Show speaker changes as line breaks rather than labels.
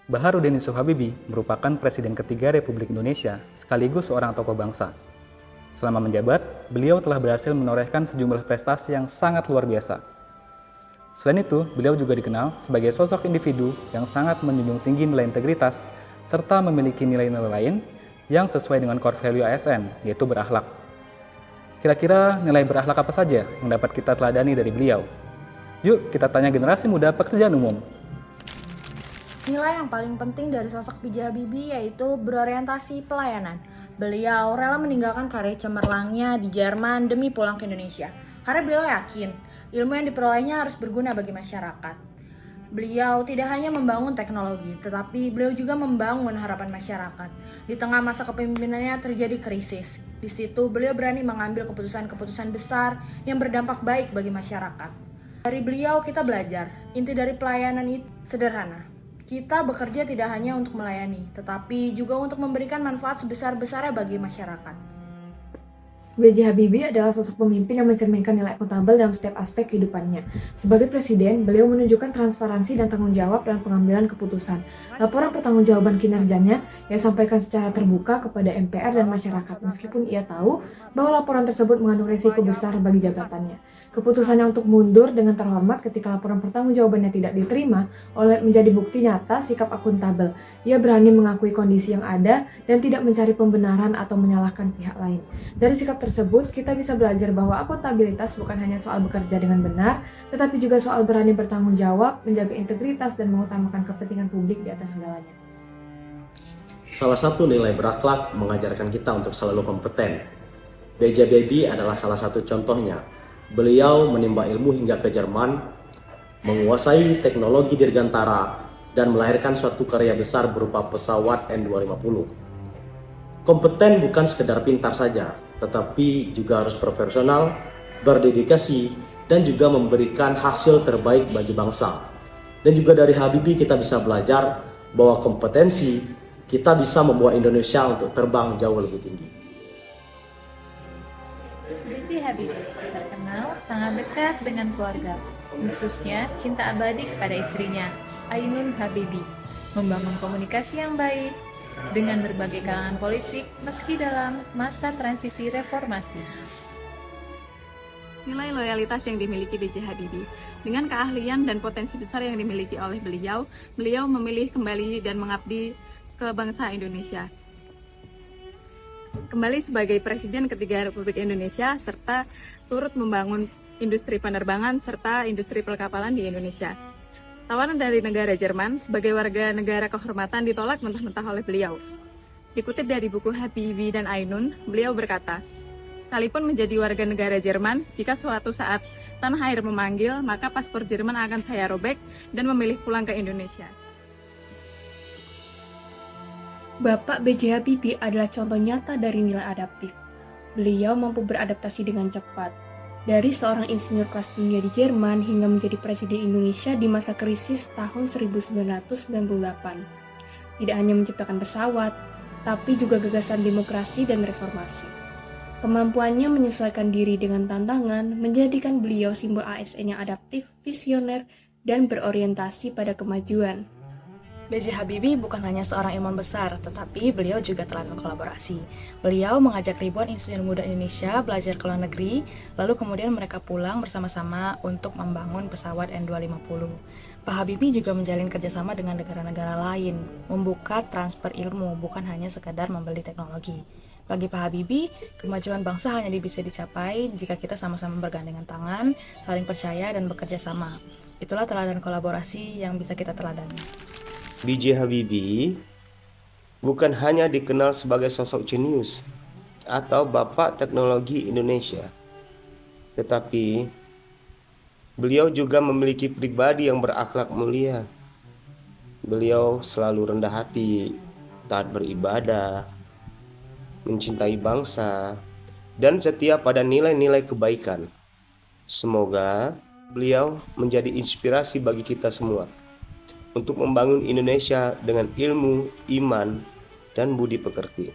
Baharudin Yusuf Habibie merupakan Presiden ketiga Republik Indonesia sekaligus seorang tokoh bangsa. Selama menjabat, beliau telah berhasil menorehkan sejumlah prestasi yang sangat luar biasa. Selain itu, beliau juga dikenal sebagai sosok individu yang sangat menjunjung tinggi nilai integritas serta memiliki nilai-nilai lain yang sesuai dengan core value ASN, yaitu berakhlak. Kira-kira nilai berakhlak apa saja yang dapat kita teladani dari beliau? Yuk kita tanya generasi muda pekerjaan umum.
Nilai yang paling penting dari sosok B.J. Habibie yaitu berorientasi pelayanan. Beliau rela meninggalkan karir cemerlangnya di Jerman demi pulang ke Indonesia. Karena beliau yakin ilmu yang diperolehnya harus berguna bagi masyarakat. Beliau tidak hanya membangun teknologi, tetapi beliau juga membangun harapan masyarakat. Di tengah masa kepemimpinannya terjadi krisis. Di situ beliau berani mengambil keputusan-keputusan besar yang berdampak baik bagi masyarakat. Dari beliau kita belajar, inti dari pelayanan itu sederhana. Kita bekerja tidak hanya untuk melayani, tetapi juga untuk memberikan manfaat sebesar-besarnya bagi masyarakat.
B.J. Habibie adalah sosok pemimpin yang mencerminkan nilai akuntabel dalam setiap aspek kehidupannya. Sebagai presiden, beliau menunjukkan transparansi dan tanggung jawab dalam pengambilan keputusan. Laporan pertanggungjawaban kinerjanya ia sampaikan secara terbuka kepada MPR dan masyarakat, meskipun ia tahu bahwa laporan tersebut mengandung risiko besar bagi jabatannya. Keputusannya untuk mundur dengan terhormat ketika laporan pertanggungjawabannya tidak diterima oleh menjadi bukti nyata sikap akuntabel. Ia berani mengakui kondisi yang ada dan tidak mencari pembenaran atau menyalahkan pihak lain. Dari sikap tersebut, kita bisa belajar bahwa akuntabilitas bukan hanya soal bekerja dengan benar, tetapi juga soal berani bertanggung jawab, menjaga integritas, dan mengutamakan kepentingan publik di atas segalanya.
Salah satu nilai berakhlak mengajarkan kita untuk selalu kompeten. B.J. Habibie adalah salah satu contohnya. Beliau menimba ilmu hingga ke Jerman, menguasai teknologi dirgantara, dan melahirkan suatu karya besar berupa pesawat N250. Kompeten bukan sekedar pintar saja, tetapi juga harus profesional, berdedikasi, dan juga memberikan hasil terbaik bagi bangsa. Dan juga dari Habibie kita bisa belajar bahwa kompetensi kita bisa membawa Indonesia untuk terbang jauh lebih tinggi.
B.J. Habibie terkenal sangat dekat dengan keluarga, khususnya cinta abadi kepada istrinya, Ainun Habibie, membangun komunikasi yang baik dengan berbagai kalangan politik meski dalam masa transisi reformasi.
Nilai loyalitas yang dimiliki B.J. Habibie. Dengan keahlian dan potensi besar yang dimiliki oleh beliau memilih kembali dan mengabdi ke bangsa Indonesia. Kembali sebagai Presiden ketiga Republik Indonesia serta turut membangun industri penerbangan serta industri perkapalan di Indonesia. Tawaran dari negara Jerman sebagai warga negara kehormatan ditolak mentah-mentah oleh beliau. Dikutip dari buku Habibie dan Ainun, beliau berkata, "Sekalipun menjadi warga negara Jerman, jika suatu saat tanah air memanggil, maka paspor Jerman akan saya robek dan memilih pulang ke Indonesia."
Bapak B.J. Habibie adalah contoh nyata dari nilai adaptif. Beliau mampu beradaptasi dengan cepat. Dari seorang insinyur kelas dunia di Jerman hingga menjadi Presiden Indonesia di masa krisis tahun 1998. Tidak hanya menciptakan pesawat, tapi juga gagasan demokrasi dan reformasi. Kemampuannya menyesuaikan diri dengan tantangan menjadikan beliau simbol ASN yang adaptif, visioner, dan berorientasi pada kemajuan.
B.J. Habibie bukan hanya seorang ilmuwan besar, tetapi beliau juga telah berkolaborasi. Beliau mengajak ribuan insinyur muda Indonesia belajar ke luar negeri, lalu kemudian mereka pulang bersama-sama untuk membangun pesawat N250. Pak Habibie juga menjalin kerjasama dengan negara-negara lain, membuka transfer ilmu, bukan hanya sekadar membeli teknologi. Bagi Pak Habibie, kemajuan bangsa hanya bisa dicapai jika kita sama-sama bergandengan tangan, saling percaya, dan bekerja sama. Itulah teladan kolaborasi yang bisa kita teladani.
B.J. Habibie bukan hanya dikenal sebagai sosok jenius atau bapak teknologi Indonesia, tetapi beliau juga memiliki pribadi yang berakhlak mulia. Beliau selalu rendah hati, taat beribadah, mencintai bangsa, dan setia pada nilai-nilai kebaikan. Semoga beliau menjadi inspirasi bagi kita semua untuk membangun Indonesia dengan ilmu, iman, dan budi pekerti.